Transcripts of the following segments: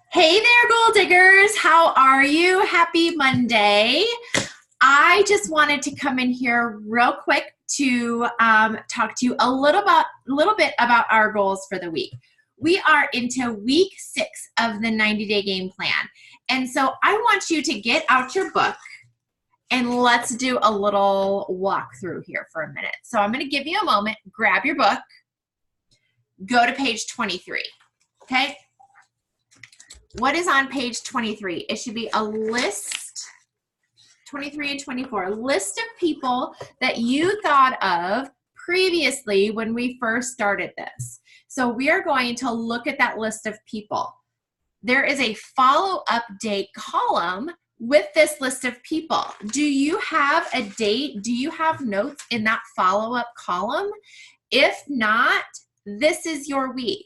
Hey there, goal diggers. How are you? Happy Monday. I just wanted to come in here real quick to talk to you a little bit about our goals for the week. We are into week 6 of the 90-day game plan. And so I want you to get out your book and let's do a little walkthrough here for a minute. So I'm going to give you a moment, grab your book, go to page 23, okay? What is on page 23? It should be a list, 23 and 24, a list of people that you thought of previously when we first started this. So we are going to look at that list of people. There is a follow-up date column with this list of people. Do you have a date? Do you have notes in that follow-up column? If not, this is your week.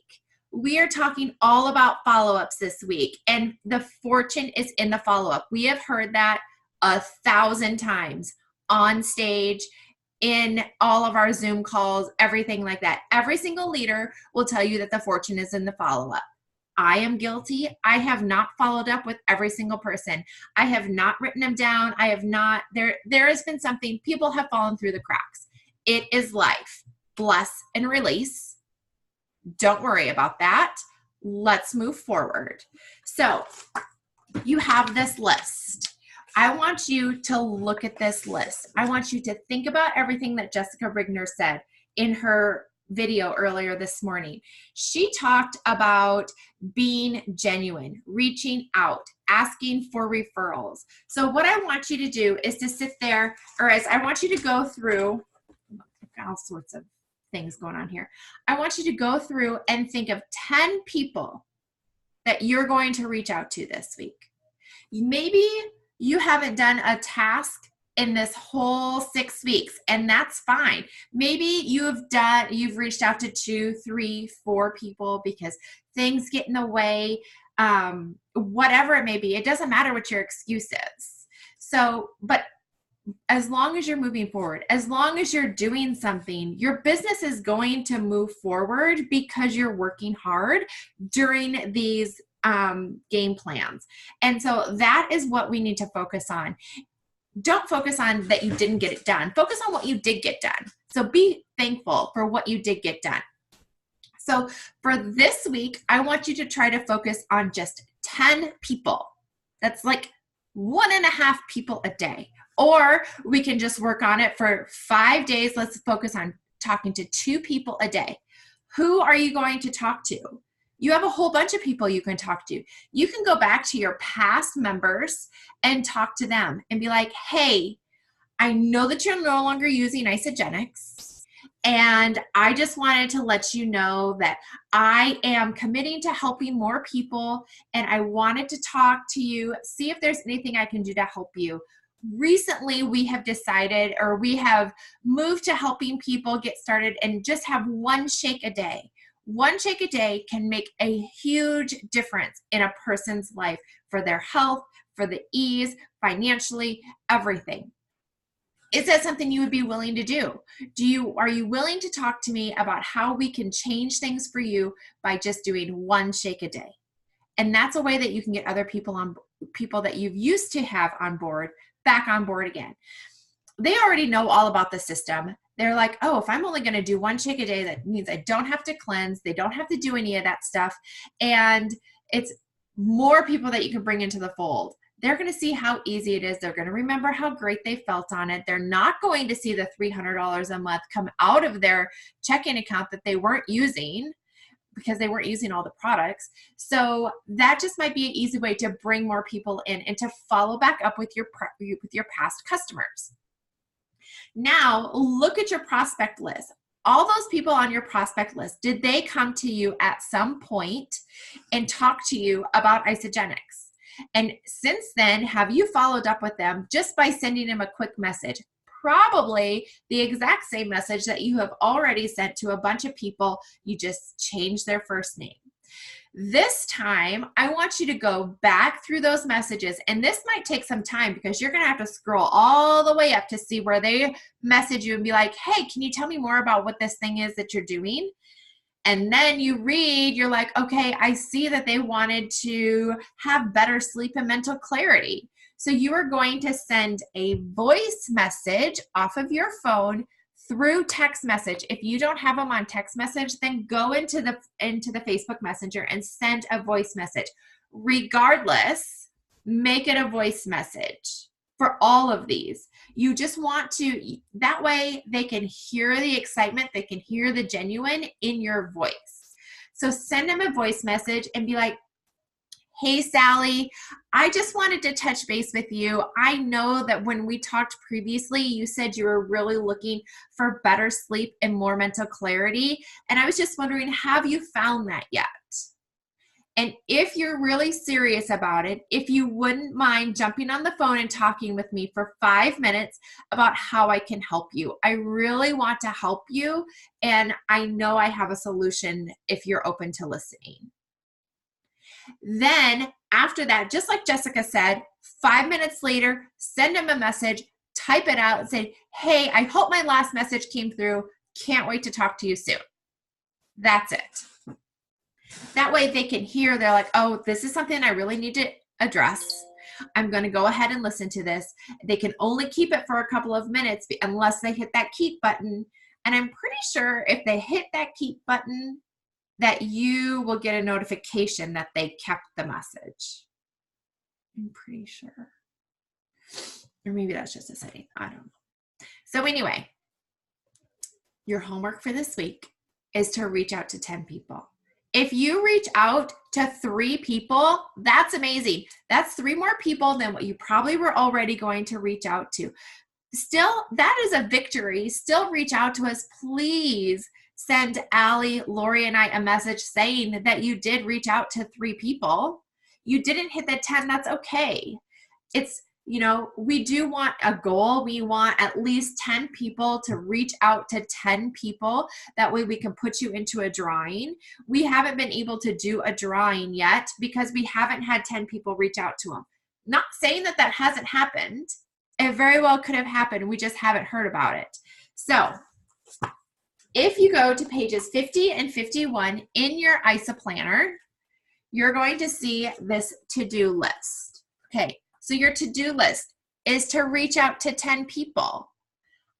We are talking all about follow-ups this week, and the fortune is in the follow-up. We have heard that 1,000 times on stage, in all of our Zoom calls, everything like that. Every single leader will tell you that the fortune is in the follow-up. I am guilty. I have not followed up with every single person. I have not written them down. I have not, there has been something, people have fallen through the cracks. It is life. Bless and release. Don't worry about that. Let's move forward. So you have this list. I want you to look at this list. I want you to think about everything that Jessica Rigner said in her video earlier this morning. She talked about being genuine, reaching out, asking for referrals. So what I want you to do is to sit there, or as I want you to go through, I've got all sorts of things going on here. I want you to go through and think of 10 people that you're going to reach out to this week. Maybe you haven't done a task in this whole 6 weeks, and that's fine. Maybe you've reached out to 2, 3, 4 people because things get in the way, whatever it may be. It doesn't matter what your excuse is. So, but as long as you're moving forward, as long as you're doing something, your business is going to move forward because you're working hard during these game plans. And so that is what we need to focus on. Don't focus on that you didn't get it done. Focus on what you did get done. So be thankful for what you did get done. So for this week, I want you to try to focus on just 10 people. That's like 1.5 people a day. Or we can just work on it for 5 days. Let's focus on talking to 2 people a day. Who are you going to talk to? You have a whole bunch of people you can talk to. You can go back to your past members and talk to them and be like, hey, I know that you're no longer using Isagenix, and I just wanted to let you know that I am committing to helping more people, and I wanted to talk to you, see if there's anything I can do to help you. Recently, we have decided, or we have moved to helping people get started and just have 1 shake a day. 1 shake a day can make a huge difference in a person's life for their health, for the ease, financially, everything. Is that something you would be willing to do? Are you willing to talk to me about how we can change things for you by just doing 1 shake a day? And that's a way that you can get other people that you've used to have on board back on board again. They already know all about the system. They're like, oh, if I'm only going to do 1 shake a day, that means I don't have to cleanse. They don't have to do any of that stuff. And it's more people that you can bring into the fold. They're going to see how easy it is. They're going to remember how great they felt on it. They're not going to see the $300 a month come out of their checking account that they weren't using because they weren't using all the products. So that just might be an easy way to bring more people in and to follow back up with your past customers. Now, look at your prospect list. All those people on your prospect list, did they come to you at some point and talk to you about Isagenix? And since then, have you followed up with them just by sending them a quick message? Probably the exact same message that you have already sent to a bunch of people. You just changed their first name. This time, I want you to go back through those messages, and this might take some time because you're going to have to scroll all the way up to see where they message you and be like, hey, can you tell me more about what this thing is that you're doing? And then you read, you're like, okay, I see that they wanted to have better sleep and mental clarity. So you are going to send a voice message off of your phone through text message. If you don't have them on text message, then go into the Facebook Messenger and send a voice message. Regardless, make it a voice message for all of these. You just want to, that way they can hear the excitement, they can hear the genuine in your voice. So send them a voice message and be like, hey, Sally, I just wanted to touch base with you. I know that when we talked previously, you said you were really looking for better sleep and more mental clarity. And I was just wondering, have you found that yet? And if you're really serious about it, if you wouldn't mind jumping on the phone and talking with me for 5 minutes about how I can help you. I really want to help you, and I know I have a solution if you're open to listening. Then after that, just like Jessica said, 5 minutes later, send them a message, type it out and say, hey, I hope my last message came through. Can't wait to talk to you soon. That's it. That way they can hear, they're like, oh, this is something I really need to address. I'm going to go ahead and listen to this. They can only keep it for a couple of minutes unless they hit that keep button. And I'm pretty sure if they hit that keep button, that you will get a notification that they kept the message. I'm pretty sure. Or maybe that's just a setting. I don't know. So anyway, your homework for this week is to reach out to 10 people. If you reach out to 3 people, that's amazing. That's 3 more people than what you probably were already going to reach out to. Still, that is a victory. Still reach out to us. Please send Allie, Lori, and I a message saying that you did reach out to 3 people. You didn't hit the 10, that's okay. It's, you know, we do want a goal. We want at least 10 people to reach out to 10 people. That way we can put you into a drawing. We haven't been able to do a drawing yet because we haven't had 10 people reach out to them. Not saying that that hasn't happened. It very well could have happened. We just haven't heard about it. So if you go to pages 50 and 51 in your ISA planner, you're going to see this to-do list. Okay. So your to-do list is to reach out to 10 people.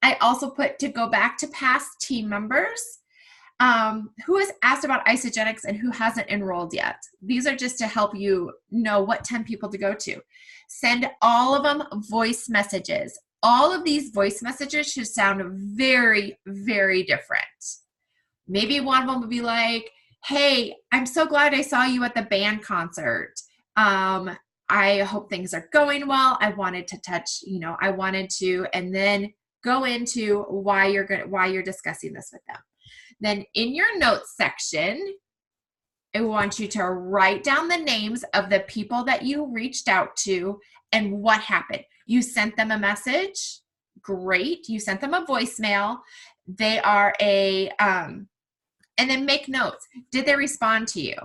I also put to go back to past team members who has asked about Isagenix and who hasn't enrolled yet. These are just to help you know what 10 people to go to. Send all of them voice messages. All of these voice messages should sound very, very different. Maybe one of them would be like, hey, I'm so glad I saw you at the band concert. I hope things are going well. I wanted to touch, I wanted to, and then go into why you're discussing this with them. Then in your notes section, I want you to write down the names of the people that you reached out to and what happened. You sent them a message. Great. You sent them a voicemail. They are and then make notes. Did they respond to you?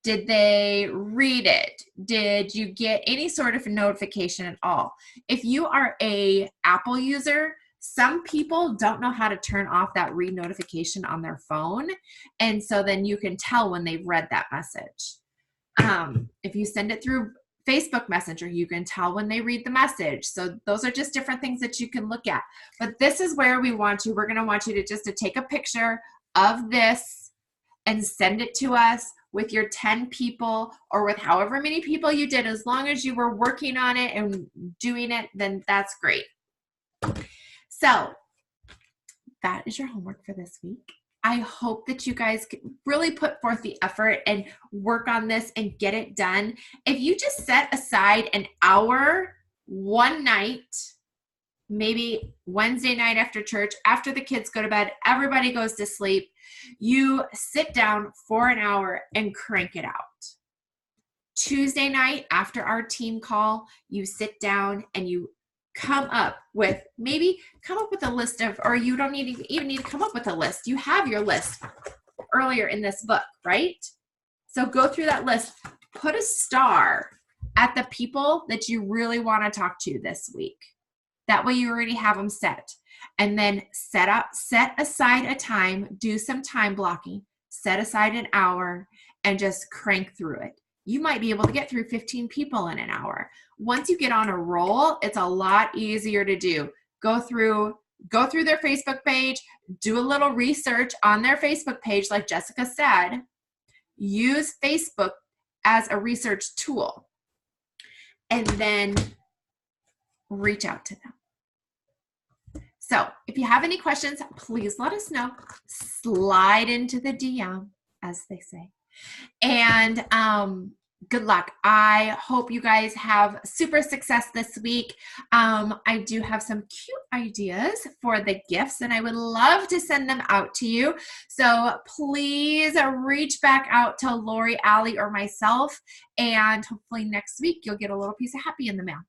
Did they read it? Did you get any sort of notification at all? If you are a Apple user, some people don't know how to turn off that read notification on their phone. And so then you can tell when they've read that message. If you send it through Facebook Messenger, you can tell when they read the message. So those are just different things that you can look at. But this is where we're going to want you to take a picture of this and send it to us with your 10 people or with however many people you did. As long as you were working on it and doing it, then that's great. So that is your homework for this week. I hope that you guys can really put forth the effort and work on this and get it done. If you just set aside an hour one night, maybe Wednesday night after church, after the kids go to bed, everybody goes to sleep, you sit down for an hour and crank it out. Tuesday night after our team call, you sit down and you come up with a list of, or you don't even need to come up with a list. You have your list earlier in this book, right? So go through that list, put a star at the people that you really want to talk to this week. That way you already have them set. And then set aside a time, do some time blocking set aside an hour, and just crank through it. You might be able to get through 15 people in an hour. Once you get on a roll, it's a lot easier to do. Go through their Facebook page, do a little research on their Facebook page, like Jessica said. Use Facebook as a research tool, and then reach out to them. So if you have any questions, please let us know. Slide into the DM, as they say. And good luck. I hope you guys have super success this week. I do have some cute ideas for the gifts, and I would love to send them out to you. So please reach back out to Lori, Allie, or myself, and hopefully next week you'll get a little piece of happy in the mail.